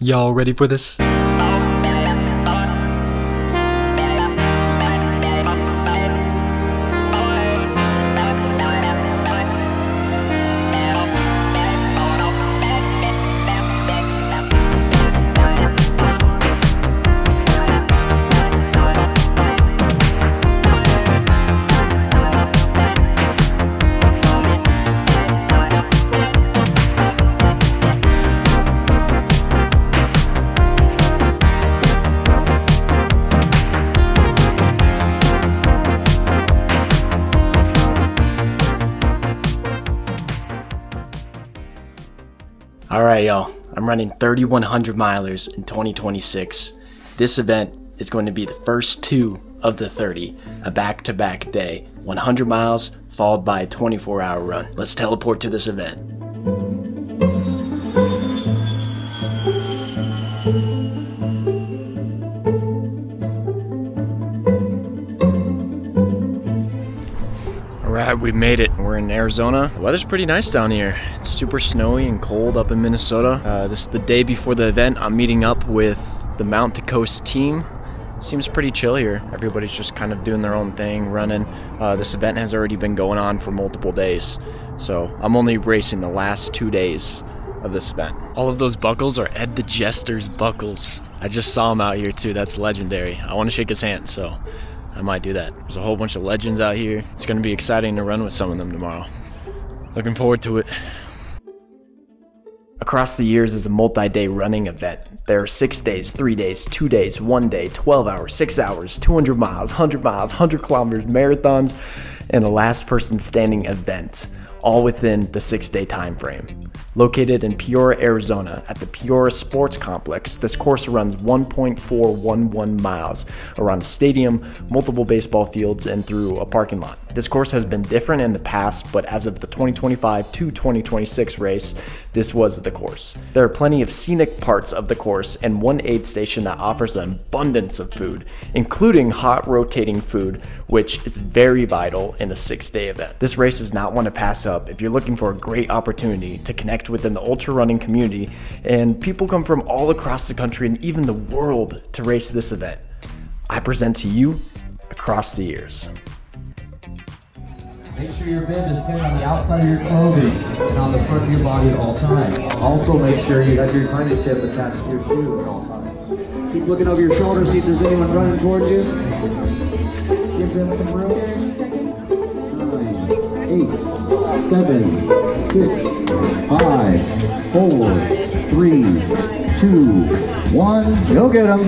Y'all ready for this? Alright y'all, I'm running 3,100 milers in 2026. This event is going to be the first two of the 30, a back-to-back day, 100 miles followed by a 24-hour run. Let's teleport to this event. Alright, we made it. We're in Arizona. The weather's pretty nice down here. It's super snowy and cold up in Minnesota. This is the day before the event. I'm meeting up with the Mount to Coast team. Seems pretty chill here. Everybody's just kind of doing their own thing, running. This event has already been going on for multiple days. So I'm only racing the last 2 days of this event. All of those buckles are Ed the Jester's buckles. I just saw him out here too. That's legendary. I want to shake his hand, so I might do that. There's a whole bunch of legends out here. It's going to be exciting to run with some of them tomorrow. Looking forward to it. Across the Years is a multi-day running event. There are 6 days, 3 days, 2 days, 1 day, 12 hours, 6 hours, 200 miles, 100 miles, 100 kilometers, marathons, and a last person standing event, all within the 6-day time frame. Located in Peoria, Arizona at the Peoria Sports Complex, this course runs 1.411 miles around a stadium, multiple baseball fields, and through a parking lot. This course has been different in the past, but as of the 2025 to 2026 race, this was the course. There are plenty of scenic parts of the course and one aid station that offers an abundance of food, including hot rotating food, which is very vital in a 6-day event. This race is not one to pass up if you're looking for a great opportunity to connect within the ultra running community, and people come from all across the country and even the world to race this event. I present to you Across the Years. Make sure your bib is pinned on the outside of your clothing and on the front of your body at all times. Also make sure you have your tiny chip attached to your shoe at all times. Keep looking over your shoulder, see if there's anyone running towards you. Give them some room. 9, 8, 7, 6, 5, 4, 3, 2, 1. Go get them.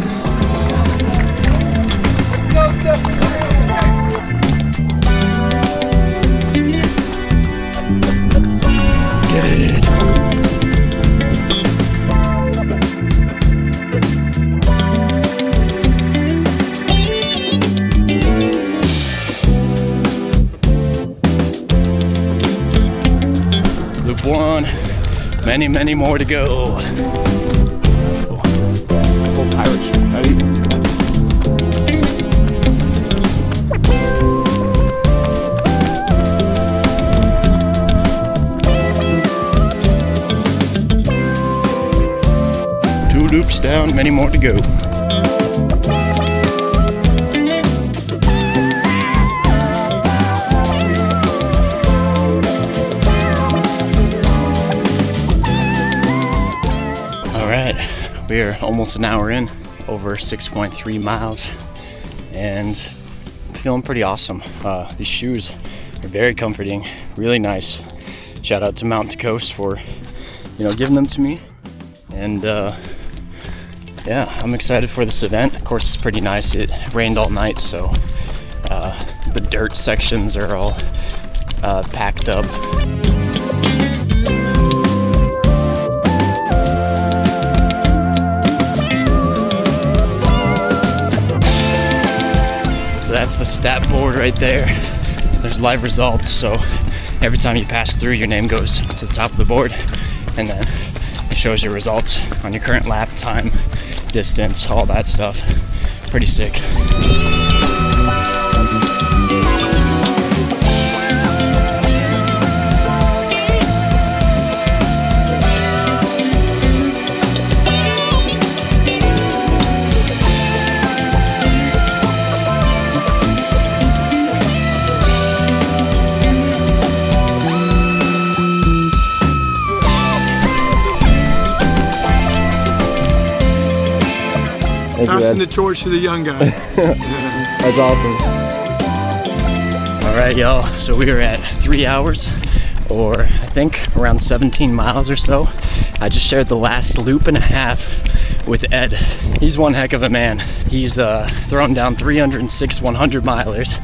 Let's go, Stephanie. Loop 1, many more to go. Full pirate ship, ready? Loops down, many more to go. Alright, we are almost an hour in, over 6.3 miles, and feeling pretty awesome. These shoes are very comforting, really nice. Shout out to Mount to Coast for, giving them to me. And yeah, I'm excited for this event. Of course, it's pretty nice. It rained all night, so the dirt sections are all packed up. So that's the stat board right there. There's live results, so every time you pass through, your name goes to the top of the board, and then it shows your results on your current lap time, distance, all that stuff. Pretty sick. Passing the torch to the young guy. That's awesome. All right, y'all. So we are at 3 hours, or I think around 17 miles or so. I just shared the last loop and a half with Ed. He's one heck of a man. He's thrown down 306 100 milers,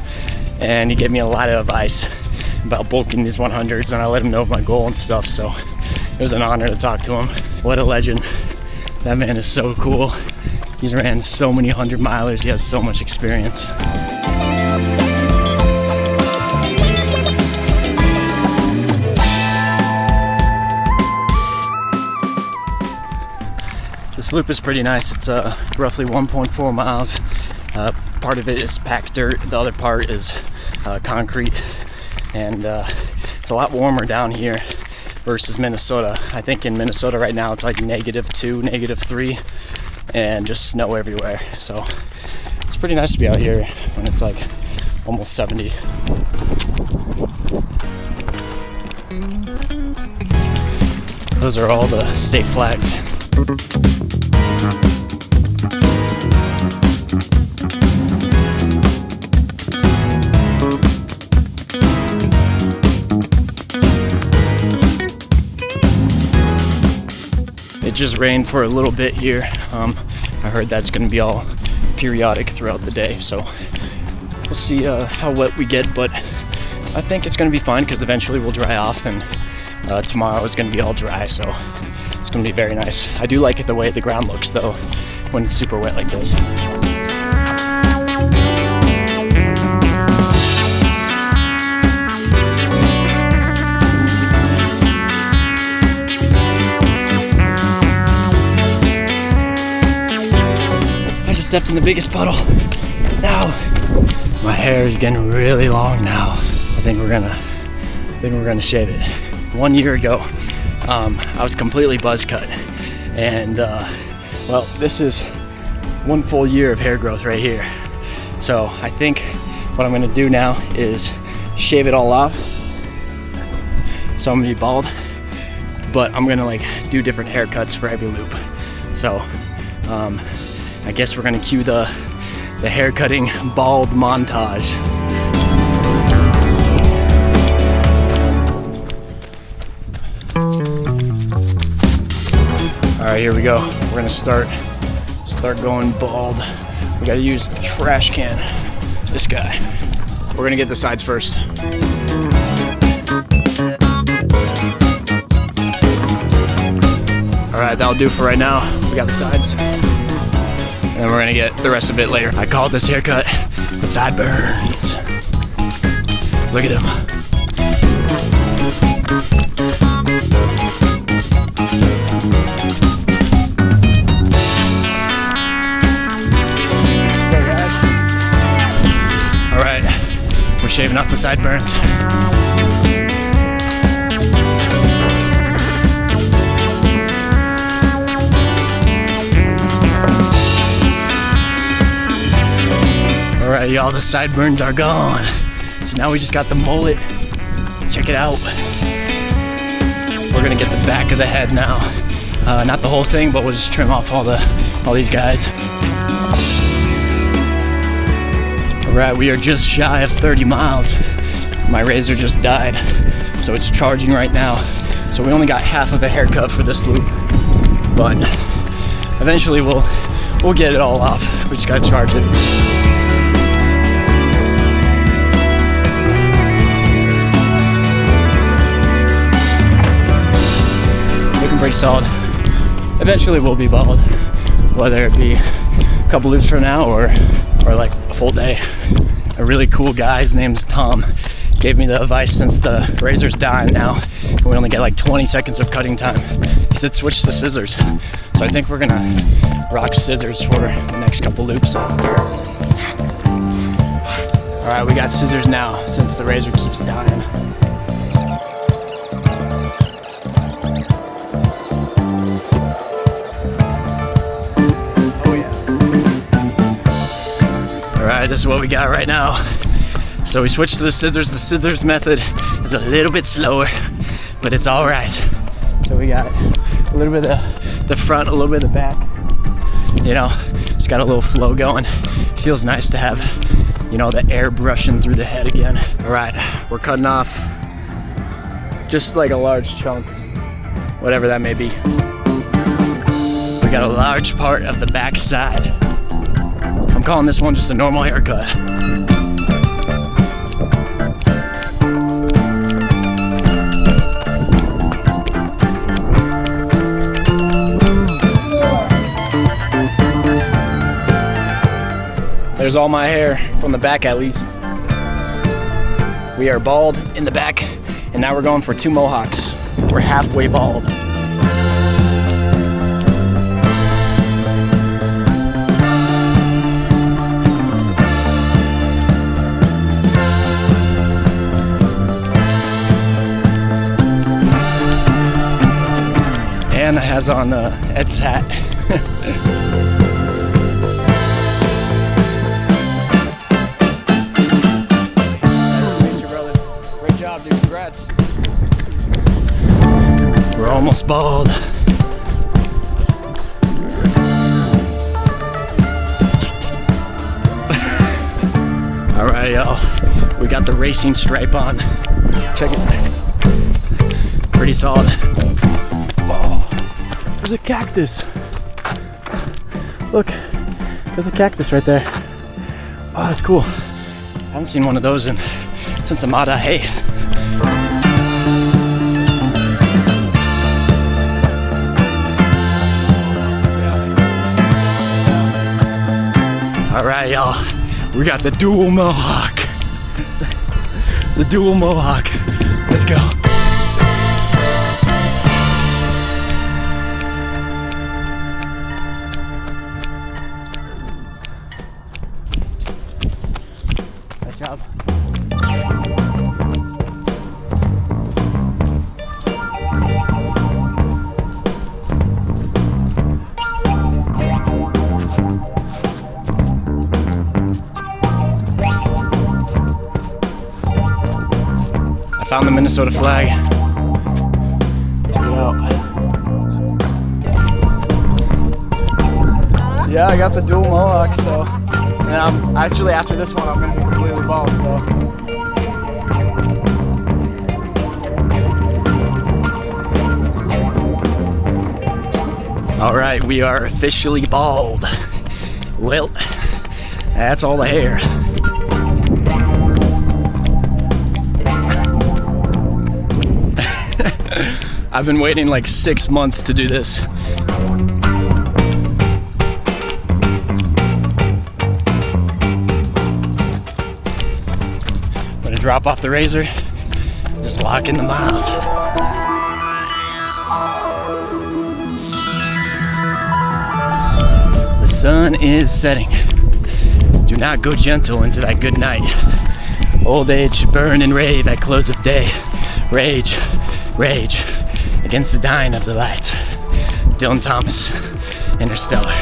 and he gave me a lot of advice about bulking these 100s, and I let him know my goal and stuff. So it was an honor to talk to him. What a legend. That man is so cool. He's ran so many 100 milers. He has so much experience. This loop is pretty nice. It's roughly 1.4 miles. Part of it is packed dirt. The other part is concrete. And it's a lot warmer down here versus Minnesota. I think in Minnesota right now it's like -2, -3, and just snow everywhere. So it's pretty nice to be out here when it's like almost 70. Those are all the state flags. It just rained for a little bit here. I heard that's going to be all periodic throughout the day, so we'll see how wet we get, but I think it's going to be fine because eventually we'll dry off, and tomorrow is going to be all dry, so it's going to be very nice. I do like it the way the ground looks though when it's super wet like this. I just stepped in the biggest puddle. Now my hair is getting really long now. I think we're gonna shave it. 1 year ago, I was completely buzz cut, and well, this is 1 full year of hair growth right here. So I think what I'm gonna do now is shave it all off. So I'm gonna be bald, but I'm gonna like do different haircuts for every loop. So I guess we're gonna cue the hair cutting bald montage. All right, here we go. We're gonna start going bald. We gotta use the trash can. This guy. We're gonna get the sides first. All right, that'll do for right now. We got the sides, and then we're gonna get the rest of it later. I call this haircut the sideburns. Look at him. We're shaving off the sideburns. All right, y'all, the sideburns are gone. So now we just got the mullet. Check it out. We're gonna get the back of the head now. Not the whole thing, but we'll just trim off all these guys. Alright, we are just shy of 30 miles. My razor just died, so it's charging right now. So we only got half of a haircut for this loop, but eventually we'll get it all off. We just gotta charge it. Looking pretty solid. Eventually we'll be bald, whether it be a couple loops from now or like a full day. A really cool guy, his name's Tom, gave me the advice since the razor's dying now. We only get like 20 seconds of cutting time. He said switch to scissors. So I think we're gonna rock scissors for the next couple loops. All right, we got scissors now since the razor keeps dying. Alright, this is what we got right now. So we switched to the scissors. The scissors method is a little bit slower, but it's alright. So we got a little bit of the front, a little bit of the back. you know, just got a little flow going. Feels nice to have, you know, the air brushing through the head again. All right, we're cutting off just like a large chunk, whatever that may be. We got a large part of the back side. I'm calling this one just a normal haircut. There's all my hair, from the back at least. We are bald in the back, and now we're going for 2 mohawks. We're halfway bald. And has on Ed's hat. Dude, congrats. We're almost bald. All right, y'all. We got the racing stripe on. Check it. Pretty solid. Oh, there's a cactus. Look, there's a cactus right there. Oh, that's cool. I haven't seen one of those since I'm out of hay. All right, y'all, we got the dual mohawk. The dual mohawk. Let's go. Nice job. Found the Minnesota flag. Check it out. Yeah, I got the dual mohawk, so. And I'm actually, after this one, I'm gonna be completely bald, so. All right, we are officially bald. Well, that's all the hair. I've been waiting like 6 months to do this. I'm gonna drop off the razor, just lock in the miles. The sun is setting. Do not go gentle into that good night. Old age, burn and rave at close of day. Rage, rage. Against the dying of the light. Dylan Thomas, Interstellar.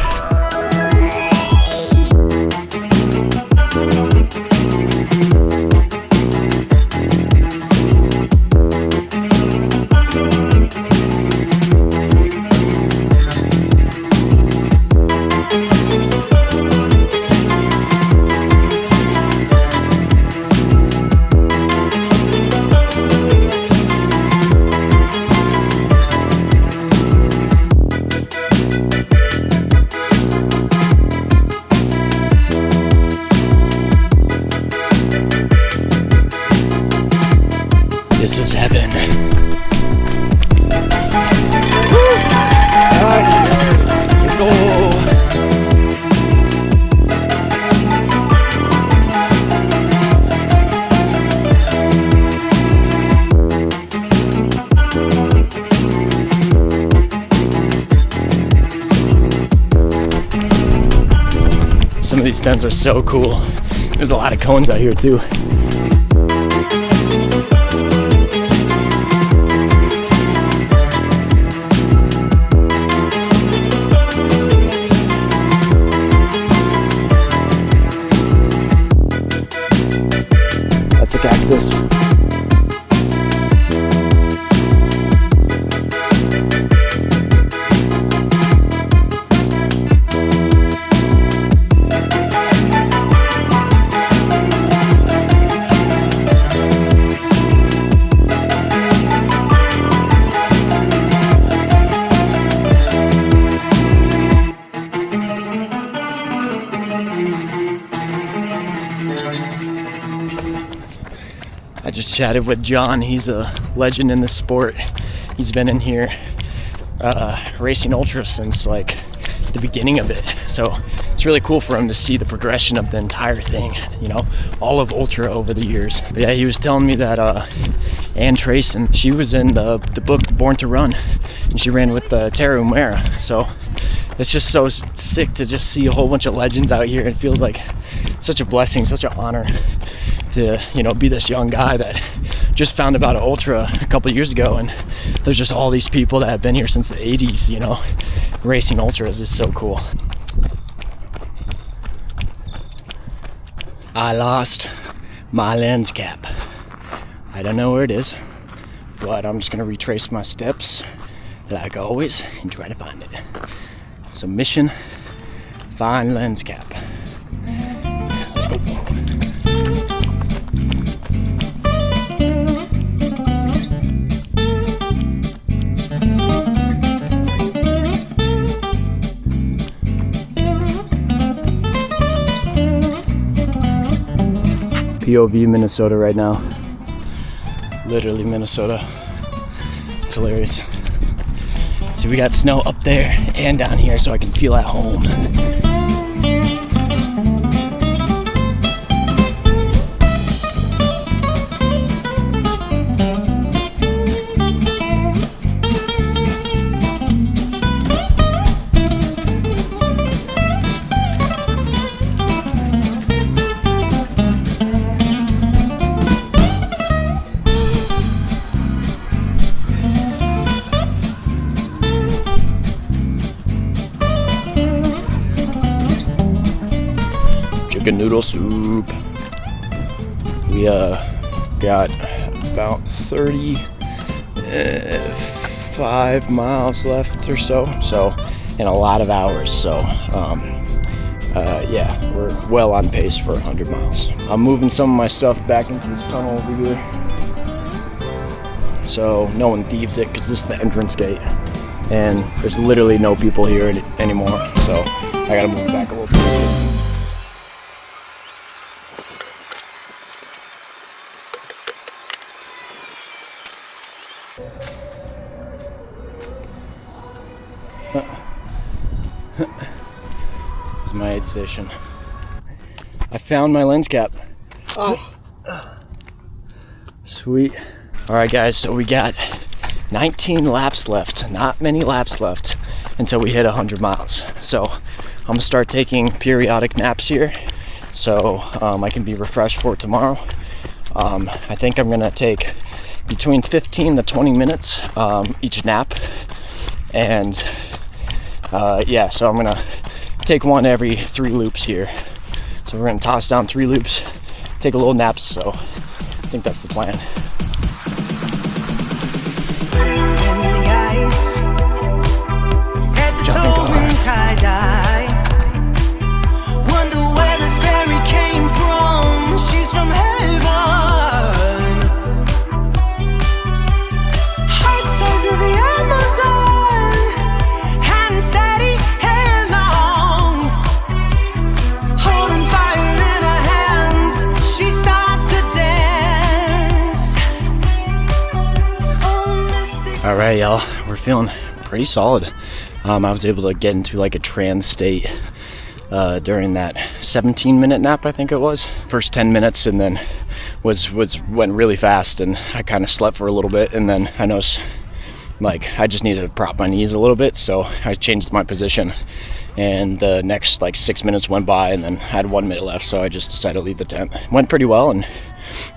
This is heaven. Alright, let's go. Some of these tents are so cool. There's a lot of cones out here too. just chatted with John. He's a legend in this sport. He's been in here racing ultra since like the beginning of it. So it's really cool for him to see the progression of the entire thing, you know, all of ultra over the years. But yeah, he was telling me that Ann Trace, and she was in the book Born to Run, and she ran with Tara Umera. So it's just so sick to just see a whole bunch of legends out here. It feels like such a blessing, such an honor to, you know, be this young guy that just found about ultra a couple years ago, and there's just all these people that have been here since the 80s, you know, racing ultras. Is so cool. I lost my lens cap. I don't know where it is, but I'm just gonna retrace my steps like always and try to find it. So mission, find lens cap. Let's go. POV Minnesota right now. Literally Minnesota. It's hilarious. So we got snow up there and down here, so I can feel at home. Chicken noodle soup. We got about 35 miles left or so, in a lot of hours. So yeah, we're well on pace for 100 miles. I'm moving some of my stuff back into this tunnel over here, so no one thieves it, because this is the entrance gate and there's literally no people here anymore, so I gotta move it back a little bit. Here's my aid station. I found my lens cap. Oh, sweet. All right, guys, so we got 19 laps left. Not many laps left until we hit 100 miles. So I'm gonna start taking periodic naps here, so I can be refreshed for tomorrow. I think I'm gonna take between 15 to 20 minutes each nap, and yeah, so I'm gonna take one every 3 loops here. So we're gonna toss down 3 loops, take a little nap, so I think that's the plan. Wonder where this fairy came from. She's from heaven. Heart size of the Amazon. Hand steady, hand long. Holding fire in her hands. She starts to dance. Oh, mystic. All right, y'all. We're feeling pretty solid. I was able to get into like a trance state during that 17-minute nap, I think it was. First 10 minutes, and then went really fast, and I kind of slept for a little bit, and then I noticed like I just needed to prop my knees a little bit, so I changed my position, and the next like 6 minutes went by, and then I had 1 minute left, so I just decided to leave the tent. Went pretty well, and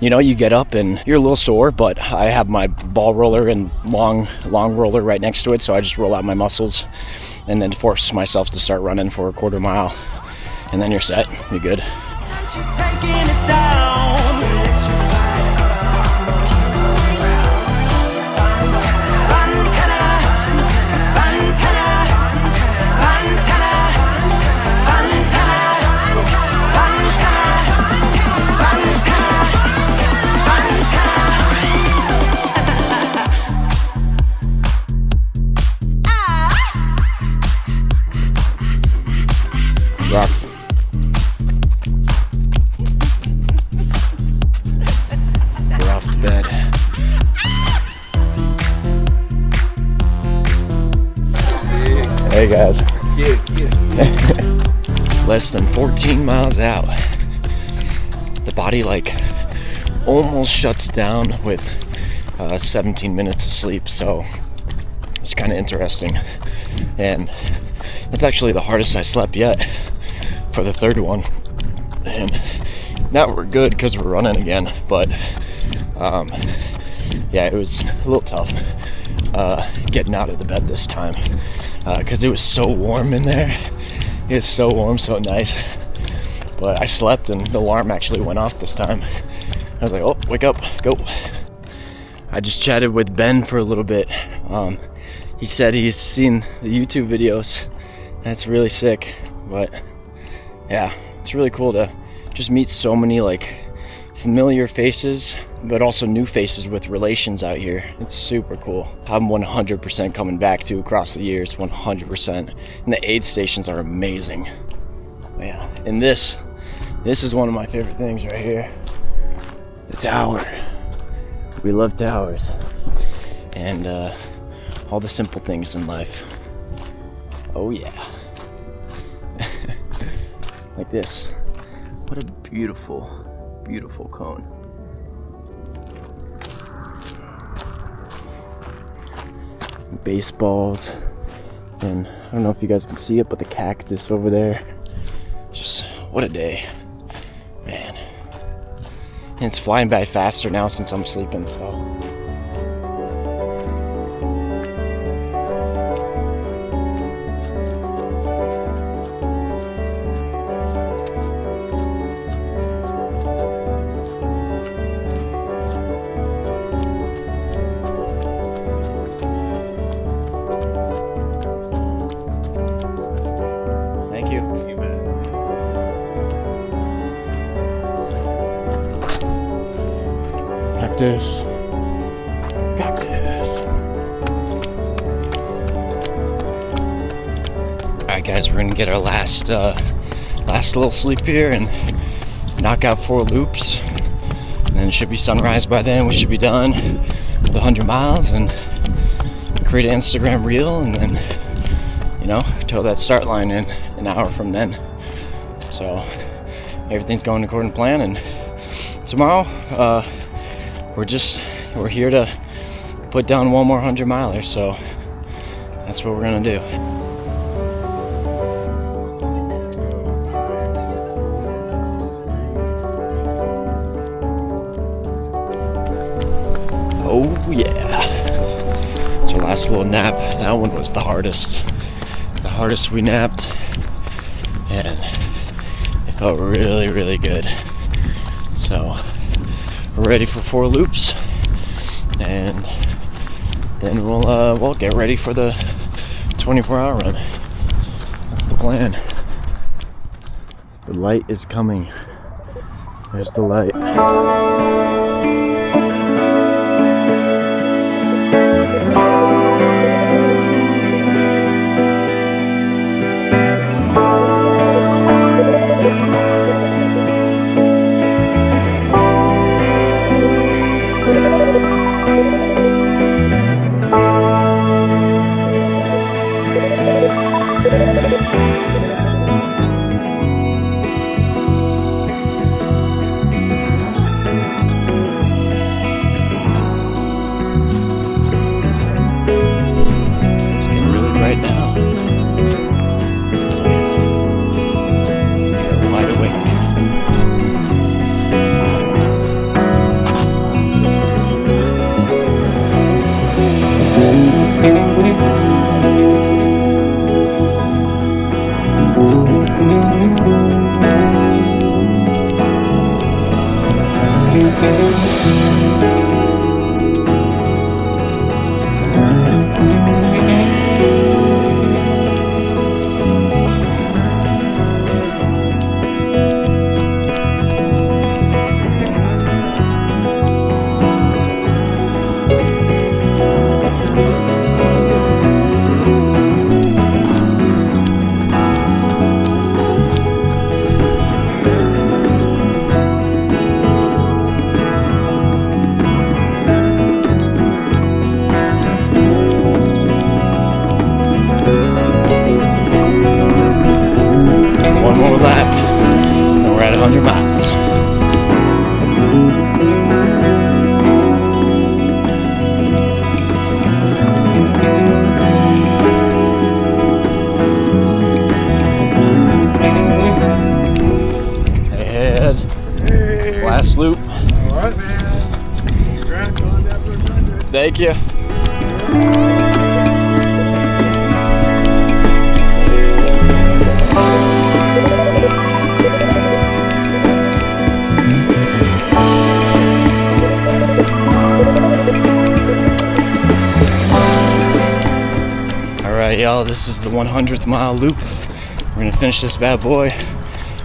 you know, you get up and you're a little sore, but I have my ball roller and long roller right next to it, so I just roll out my muscles and then force myself to start running for a quarter mile, and then you're set, you're good. Rock. We're off to Okay, guys. Less than 14 miles out. The body like almost shuts down with 17 minutes of sleep, so it's kind of interesting. And it's actually the hardest I slept yet for the third one. And now we're good because we're running again, but yeah, it was a little tough getting out of the bed this time because it was so warm in there. It was so warm, so nice. But I slept and the alarm actually went off this time. I was like, oh, wake up, go. I just chatted with Ben for a little bit. He said he's seen the YouTube videos. That's really sick. But yeah, it's really cool to just meet so many like familiar faces, but also new faces with relations out here. It's super cool. I'm 100% coming back to across the years, 100%. And the aid stations are amazing. Yeah, and this is one of my favorite things right here. The tower. We love towers. And all the simple things in life. Oh yeah. Like this. What a beautiful, beautiful cone. Baseballs. And I don't know if you guys can see it, but the cactus over there. Just what a day. Man. And it's flying by faster now since I'm sleeping, so. Thank you. You bet. Cactus. Cactus. Alright guys, we're gonna get our last little sleep here and knock out 4 loops. And then it should be sunrise by then. We should be done with 100 miles and create an Instagram reel and then, you know, toe that start line in an hour from then. So everything's going according to plan, and tomorrow we're here to put down one more 100 miler, so that's what we're gonna do. Oh yeah, it's our last little nap. That one was the hardest we napped, and it felt really, really good. So we're ready for 4 loops, and then we'll get ready for the 24-hour run. That's the plan. The light is coming. There's the light. Right now. You're wide awake. Thank you. Alright, y'all, this is the 100th mile loop. We're gonna finish this bad boy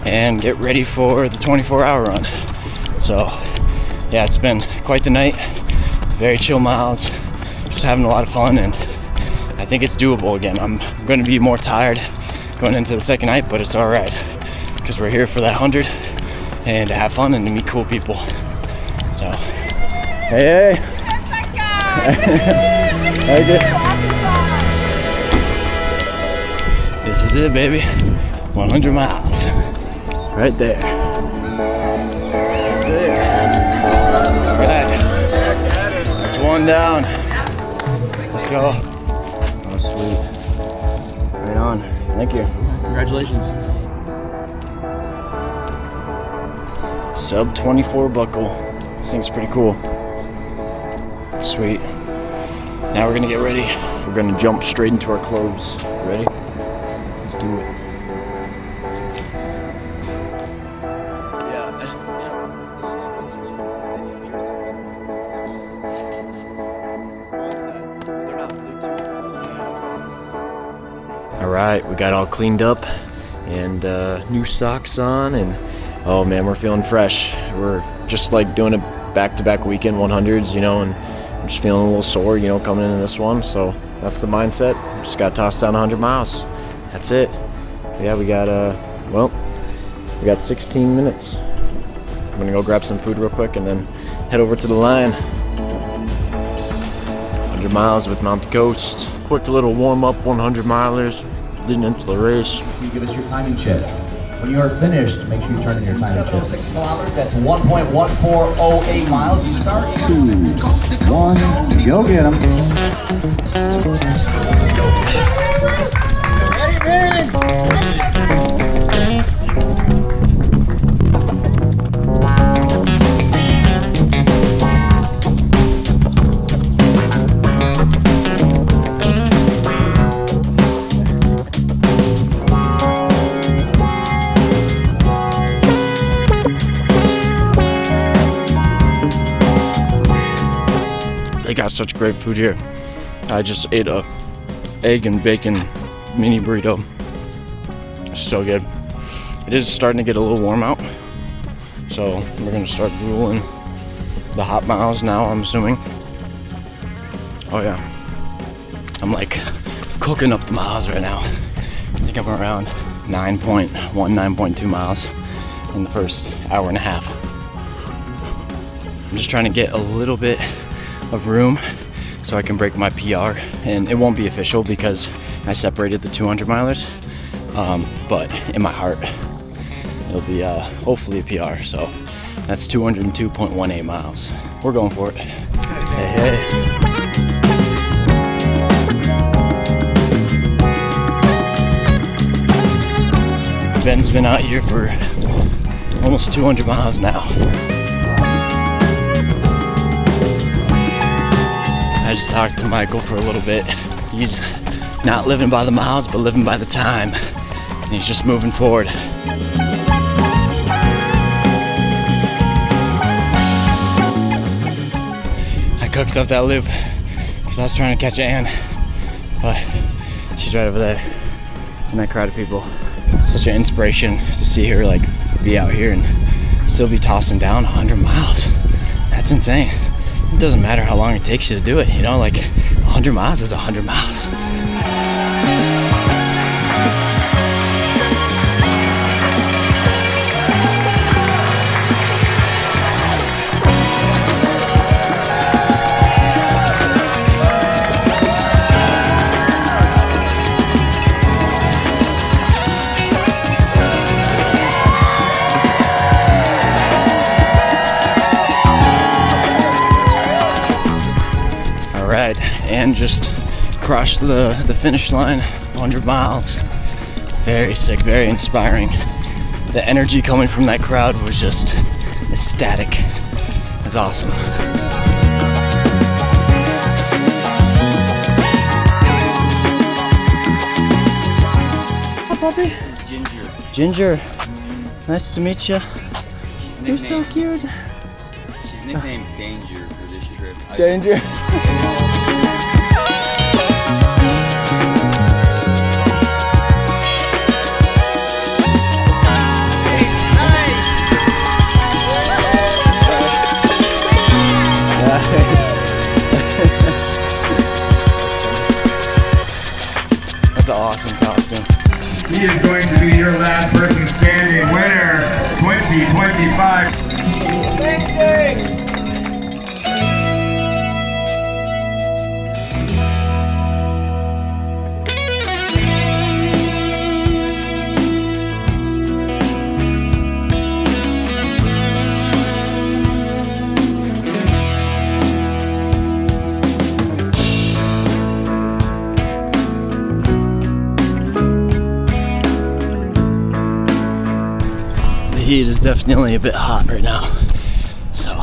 and get ready for the 24-hour run. So, yeah, it's been quite the night. Very chill miles, just having a lot of fun, and I think it's doable again. I'm going to be more tired going into the second night, but it's all right because we're here for that 100 and to have fun and to meet cool people. So, hey. This is it, baby. 100 miles, right there. That's it. All right. That's one down. Let's go. Oh, sweet. Right on. Thank you. Congratulations. Sub 24 buckle. This thing's pretty cool. Sweet. Now we're gonna get ready. We're gonna jump straight into our clothes. Ready? Let's do it. Alright, we got all cleaned up and new socks on, and oh man, we're feeling fresh. We're just like doing a back-to-back weekend 100s, you know, and I'm just feeling a little sore, you know, coming into this one. So that's the mindset. Just got tossed down 100 miles. That's it. Yeah, we got 16 minutes. I'm gonna go grab some food real quick and then head over to the line. 100 miles with Mount Coast. Quick little warm-up 100 milers leading into the race. You give us your timing chip. When you are finished, make sure you turn in your timing chip. 6 kilometers, that's 1.1408 miles. You start. 2, 1, go get them. Let's go. Ready, man? They got such great food here. I just ate a egg and bacon mini burrito. It's so good. It is starting to get a little warm out, so we're gonna start ruling the hot miles now, I'm assuming. Oh yeah, I'm like cooking up the miles right now. I think I'm around 9.2 miles in the first hour and a half. I'm just trying to get a little bit of room so I can break my PR, and it won't be official because I separated the 200 milers, but in my heart it'll be hopefully a PR. So that's 202.18 miles. We're going for it. Hey. Ben's been out here for almost 200 miles now. I just talked to Michael for a little bit. He's not living by the miles, but living by the time. And he's just moving forward. I cooked up that loop because I was trying to catch Ann, but she's right over there in that crowd of people. It's such an inspiration to see her like be out here and still be tossing down 100 miles. That's insane. It doesn't matter how long it takes you to do it, you know, like 100 miles is 100 miles. And just crushed the finish line, 100 miles. Very sick, very inspiring. The energy coming from that crowd was just ecstatic. It's awesome. puppy? This is Ginger. Ginger. Nice to meet you. You're so cute. She's nicknamed Danger for this trip. Danger. That's an awesome costume. He is going to be your last person standing. Winner 2025. The heat is definitely a bit hot right now, so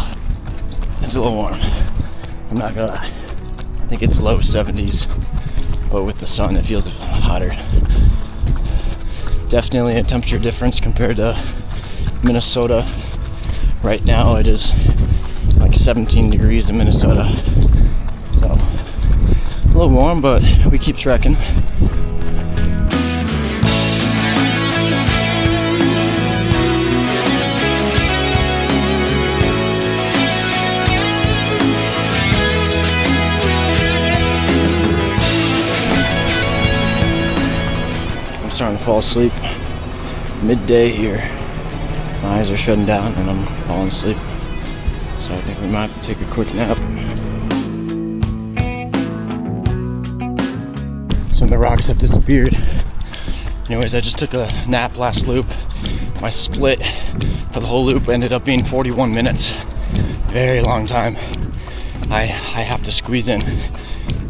it's a little warm. I'm not gonna lie. I think it's low 70s, but with the sun it feels hotter. Definitely a temperature difference compared to Minnesota. Right now it is like 17 degrees in Minnesota, so a little warm, but we keep trekking. Starting to fall asleep midday here. My eyes are shutting down and I'm falling asleep, so I think we might have to take a quick nap. Some of the rocks have disappeared. Anyways, I just took a nap last loop. My split for the whole loop ended up being 41 minutes. Very long time. I have to squeeze in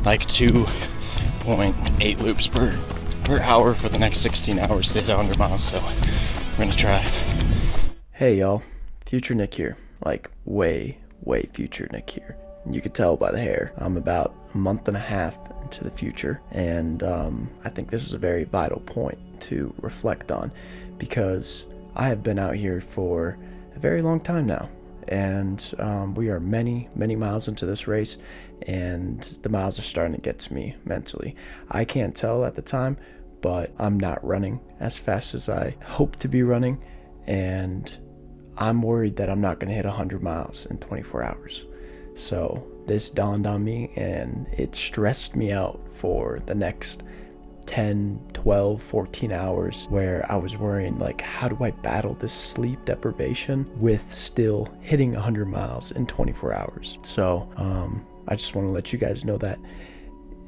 like 2.8 loops per hour for the next 16 hours to hit 100 miles, so we're gonna try. Hey y'all, future Nick here. Like way future Nick here. You could tell by the hair. I'm about a month and a half into the future, and I think this is a very vital point to reflect on, because I have been out here for a very long time now, and we are many miles into this race, and the miles are starting to get to me mentally. I can't tell at the time, but I'm not running as fast as I hope to be running, and I'm worried that I'm not going to hit 100 miles in 24 hours. So this dawned on me, and it stressed me out for the next 10, 12, 14 hours, where I was worrying, like, how do I battle this sleep deprivation with still hitting 100 miles in 24 hours? So I just want to let you guys know that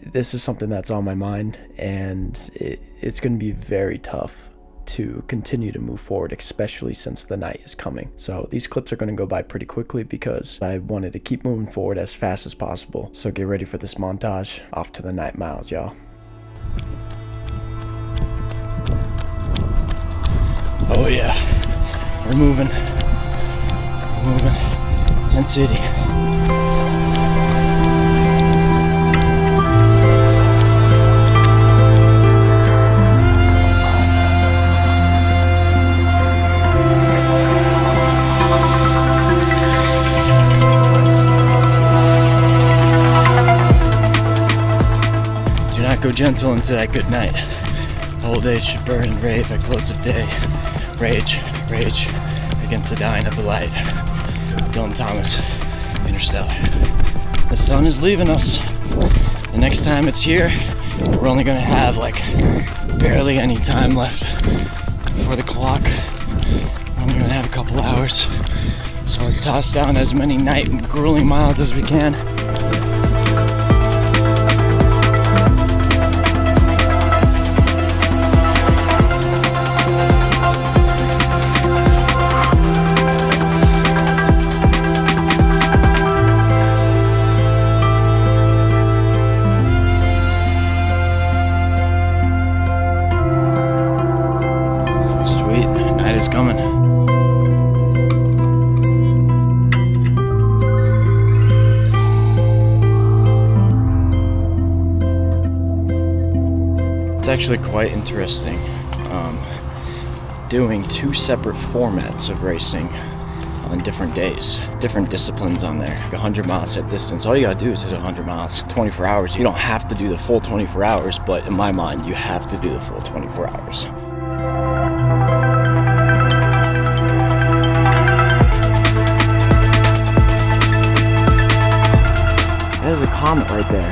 this is something that's on my mind, and it's going to be very tough to continue to move forward, especially since the night is coming. So these clips are going to go by pretty quickly because I wanted to keep moving forward as fast as possible. So get ready for this montage. Off to the night miles, y'all. Oh yeah, we're moving. Tent City. Go gentle into that good night. The whole day should burn and rave at close of day. Rage against the dying of the light. Dylan Thomas, Interstellar. The sun is leaving us. The next time it's here, we're only gonna have like barely any time left before the clock. We're only gonna have a couple hours. So let's toss down as many night grueling miles as we can. Coming. It's actually quite interesting. doing 2 separate formats of racing on different days, different disciplines on there. Like 100 miles set distance, all you gotta do is hit 100 miles, 24 hours. You don't have to do the full 24 hours, but in my mind, you have to do the full 24 hours. That is a comet right there.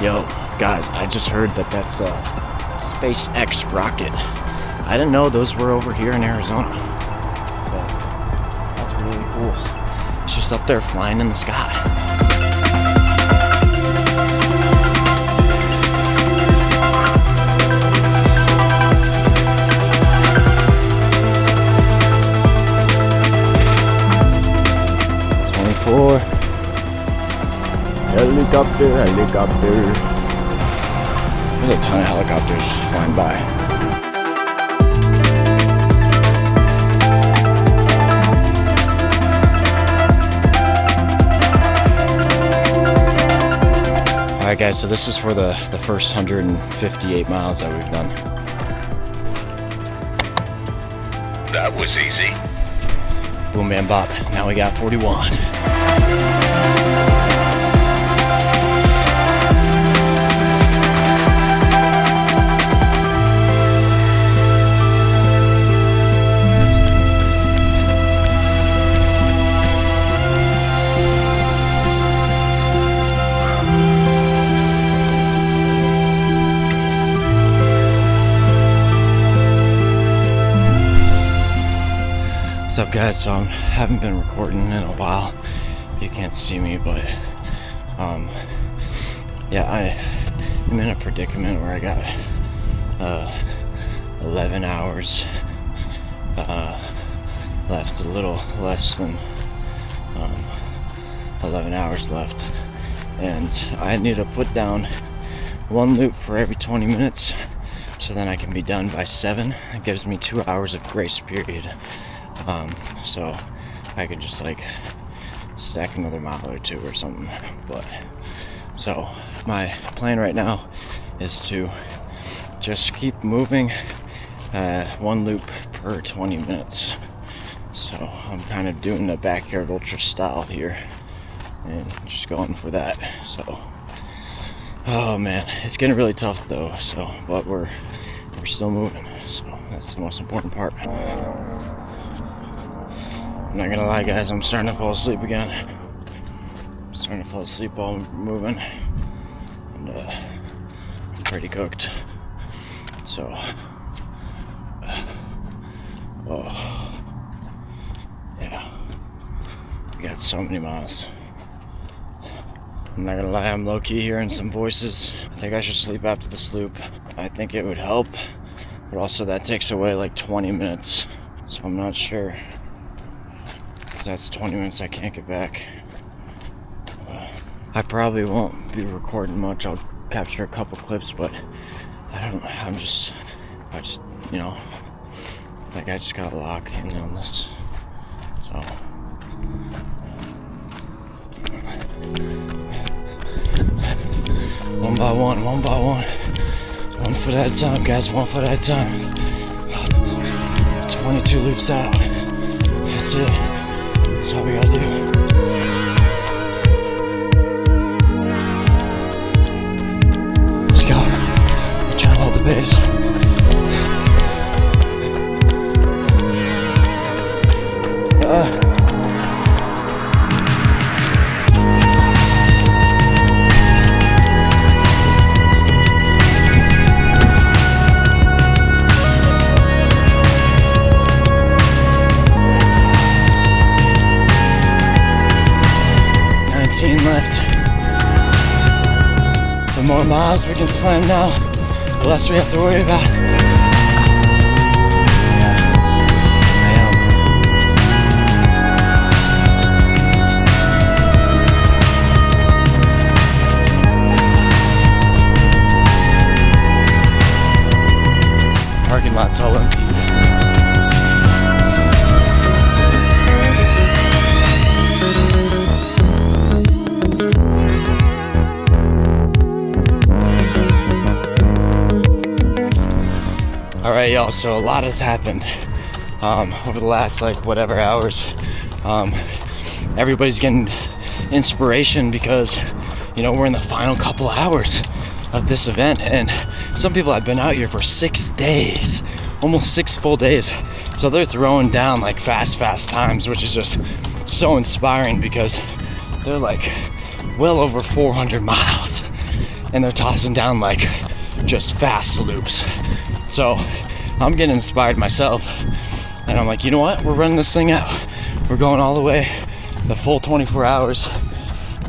Yo, guys, I just heard that that's a SpaceX rocket. I didn't know those were over here in Arizona. So, that's really cool. It's just up there flying in the sky. Helicopter, helicopter. There's a ton of helicopters flying by. Alright guys, so this is for the first 158 miles that we've done. That was easy. Boom, bam, bop. Now we got 41. What's up guys? So I haven't been recording in a while. You can't see me, but yeah, I'm in a predicament where I got 11 hours left, a little less than 11 hours left, and I need to put down 1 loop for every 20 minutes so then I can be done by 7. It gives me 2 hours of grace period. So I can just like stack another mile or 2 or something. But so my plan right now is to just keep moving 1 loop per 20 minutes. So I'm kind of doing the backyard ultra style here and just going for that. So oh man, it's getting really tough though. So but we're still moving. So that's the most important part. I'm not gonna lie guys, I'm starting to fall asleep again. I'm starting to fall asleep while I'm moving. And I'm pretty cooked. So oh yeah. We got so many miles. I'm not gonna lie, I'm low-key hearing some voices. I think I should sleep after this loop. I think it would help, but also that takes away like 20 minutes. So I'm not sure. That's 20 minutes I can't get back. I probably won't be recording much. I'll capture a couple clips, but I just, you know, like I just gotta lock in on this. So, one by one. 1 foot at a time, guys, 1 foot at a time. 22 loops out. That's it. That's all we gotta do. Let's go. I'm trying to hold the pace. Left. The more miles we can slam now, the less we have to worry about. Parking lot's all empty. All right, y'all, so a lot has happened over the last whatever hours. Everybody's getting inspiration because we're in the final couple hours of this event, and some people have been out here for 6 days, almost 6 full days, so they're throwing down fast times, which is just so inspiring because they're well over 400 miles and they're tossing down just fast loops. So I'm getting inspired myself, and I'm like, you know what, we're running this thing out. We're going all the way the full 24 hours,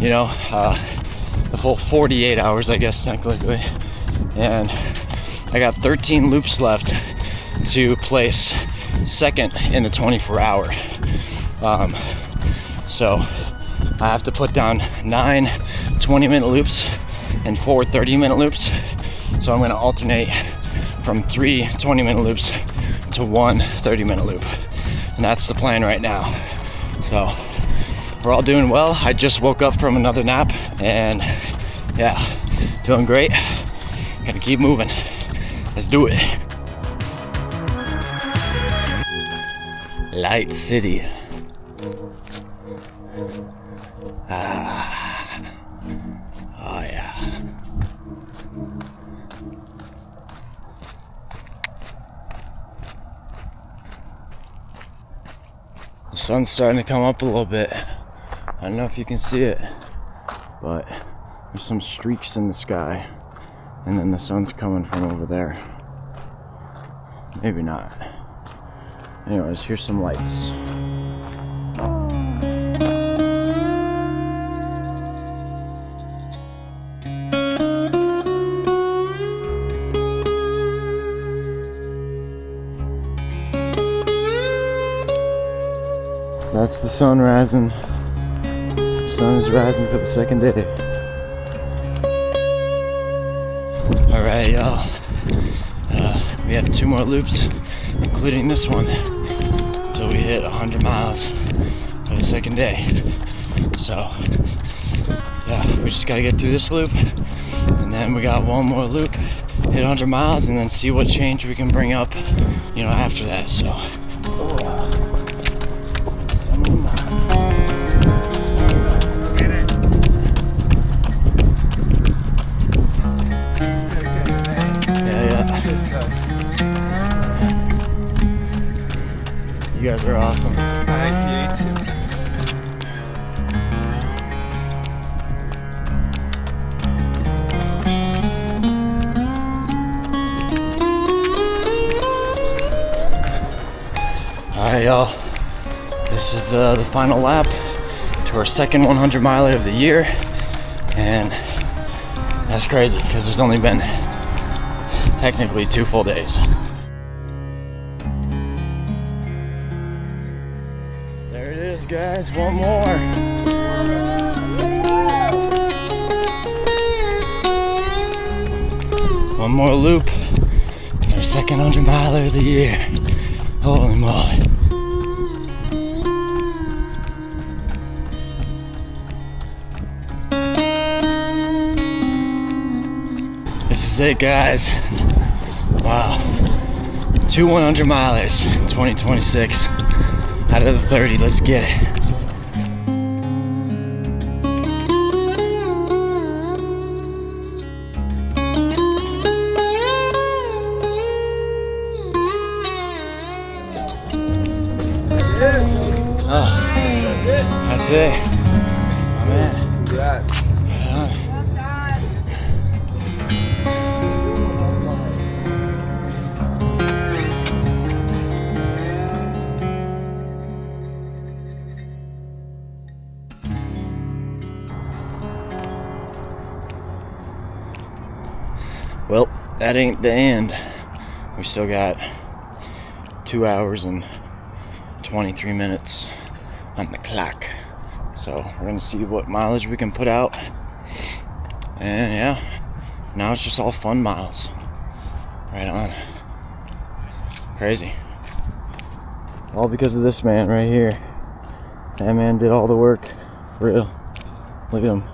the full 48 hours, I guess, technically. And I got 13 loops left to place second in the 24 hour. So I have to put down 9 20-minute loops and 4 30-minute loops. So I'm going to alternate from 3 20-minute loops to 1 30-minute loop. And that's the plan right now. So we're all doing well. I just woke up from another nap, and yeah, feeling great. Gotta keep moving. Let's do it. Light City. Oh yeah. The sun's starting to come up a little bit. I don't know if you can see it, but there's some streaks in the sky, and then the sun's coming from over there. Maybe not. Anyways, here's some lights. That's the sun rising. The sun is rising for the second day. All right, y'all. We have 2 more loops, including this one, until we hit 100 miles for the second day. So, yeah, we just gotta get through this loop, and then we got 1 more loop, hit 100 miles, and then see what change we can bring up, after that. So. You guys are awesome. Thank you. Alright, y'all. This is the final lap to our second 100 miler of the year. And that's crazy because there's only been technically 2 full days. There it is, guys. 1 more. One more loop. It's our second 100 miler of the year. Holy moly. This is it, guys. Wow. 2 100 milers in 2026. Out of the 30, let's get it. Oh, that's it. Oh man. Congrats. Right on. Well, that ain't the end. We still got 2 hours and 23 minutes on the clock. So we're gonna see what mileage we can put out. And yeah, now it's just all fun miles. Right on. Crazy. All because of this man right here. That man did all the work. For real. Look at him.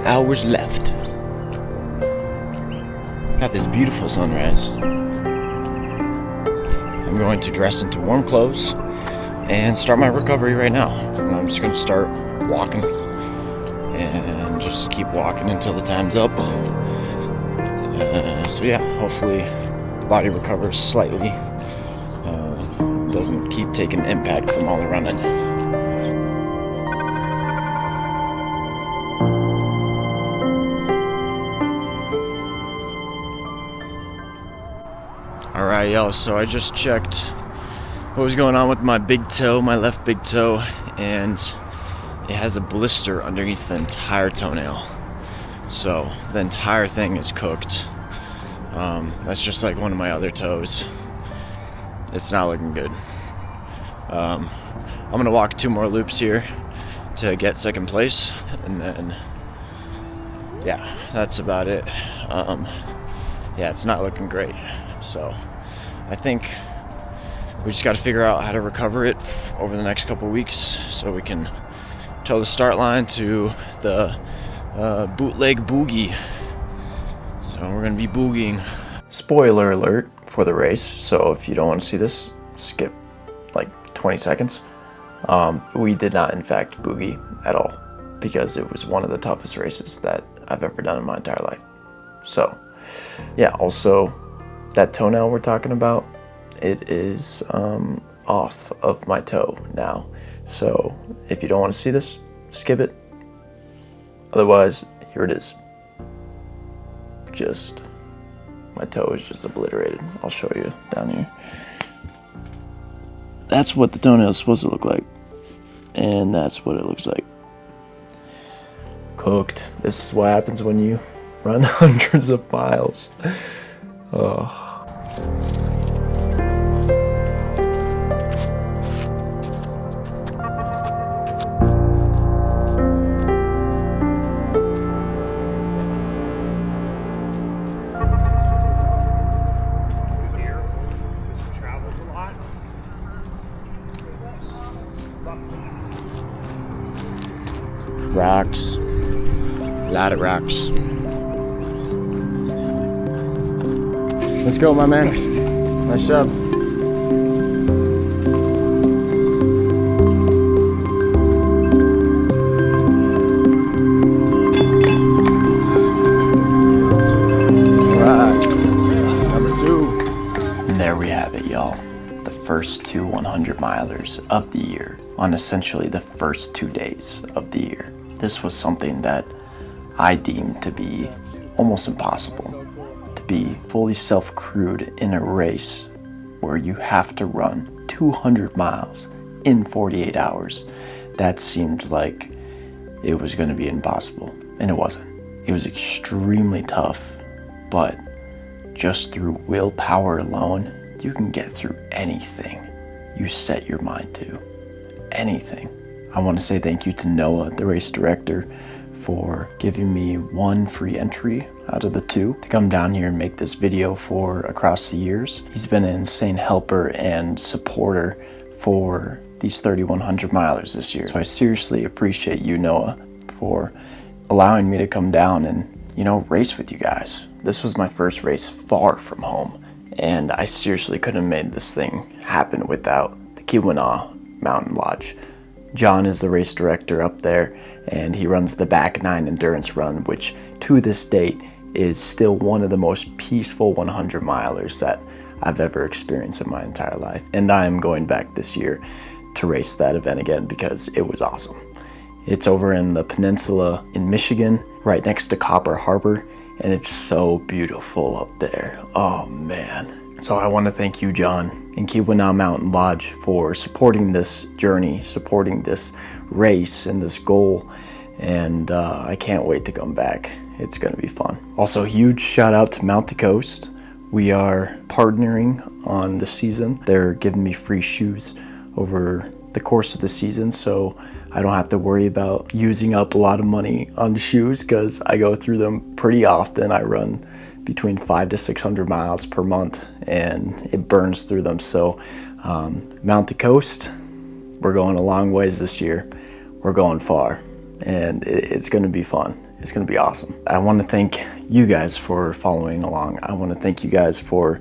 hours left. Got this beautiful sunrise. I'm going to dress into warm clothes and start my recovery right now. And I'm just going to start walking and just keep walking until the time's up. So yeah, hopefully the body recovers slightly. Doesn't keep taking impact from all the running. Alright, yo, so I just checked what was going on with my big toe, my left big toe, and it has a blister underneath the entire toenail. So the entire thing is cooked. That's just like one of my other toes. It's not looking good. I'm gonna walk 2 more loops here to get second place, and then yeah, that's about it. Yeah, it's not looking great. So I think we just got to figure out how to recover it over the next couple weeks so we can toe the start line to the bootleg boogie. So we're going to be boogieing. Spoiler alert for the race, so if you don't want to see this, skip like 20 seconds. We did not in fact boogie at all because it was one of the toughest races that I've ever done in my entire life. So yeah, also that toenail we're talking about, it is off of my toe now. So if you don't want to see this, skip it. Otherwise, here it is. Just, my toe is just obliterated. I'll show you down here. That's what the toenail is supposed to look like. And that's what it looks like. Cooked. This is what happens when you run hundreds of miles. Oh. Rocks. A lot of rocks. Let's go, my man. Nice job. Alright. Number 2. And there we have it, y'all. The first 2 100 milers of the year on essentially the first 2 days of the year. This was something that I deemed to be almost impossible. To be fully self-crewed in a race where you have to run 200 miles in 48 hours. That seemed like it was going to be impossible, and it wasn't. It was extremely tough, but just through willpower alone, you can get through anything you set your mind to. Anything. I want to say thank you to Noah, the race director, for giving me 1 free entry out of the 2 to come down here and make this video for across the years. He's been an insane helper and supporter for these 3,100 milers this year. So I seriously appreciate you, Noah, for allowing me to come down and, race with you guys. This was my first race far from home, and I seriously couldn't have made this thing happen without the Keweenaw Mountain Lodge. John is the race director up there, and he runs the Back 9 endurance run, which to this date is still one of the most peaceful 100 milers that I've ever experienced in my entire life. And I am going back this year to race that event again because it was awesome. It's over in the peninsula in Michigan, right next to Copper Harbor, and it's so beautiful up there. Oh man. So I want to thank you, John, and Keweenaw Mountain Lodge for supporting this journey, supporting this race and this goal, and I can't wait to come back. It's going to be fun. Also, huge shout out to Mount the Coast. We are partnering on the season. They're giving me free shoes over the course of the season, so I don't have to worry about using up a lot of money on the shoes because I go through them pretty often. I run between 500 to 600 miles per month, and it burns through them. So Mount the Coast, we're going a long ways this year. We're going far, and it's going to be fun. it's gonna be awesome. I want to thank you guys for following along. I want to thank you guys for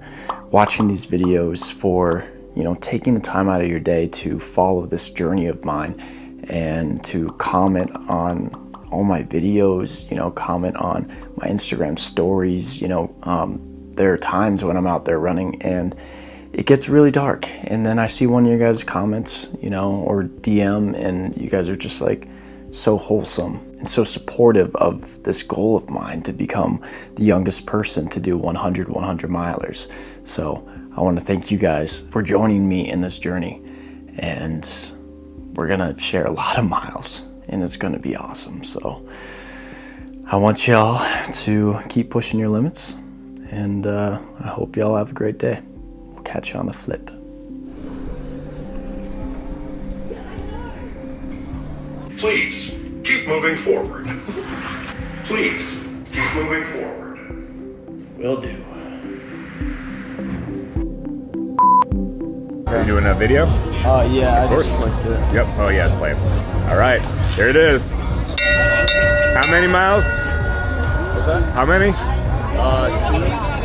watching these videos, for, you know, taking the time out of your day to follow this journey of mine and to comment on all my videos, you know, comment on my Instagram stories. You know, there are times when I'm out there running and it gets really dark, and then I see one of your guys' comments, you know, or DM, and you guys are just like so wholesome and so supportive of this goal of mine to become the youngest person to do 100 milers. So I want to thank you guys for joining me in this journey, and we're gonna share a lot of miles and it's gonna be awesome. So I want y'all to keep pushing your limits, and I hope y'all have a great day. We'll catch you on the flip. Please keep moving forward. Please keep moving forward. Will do. Are you doing a video? Yeah, Of course. Yep. Oh yes, play it. All right, here it is. How many miles? What's that? How many? 2.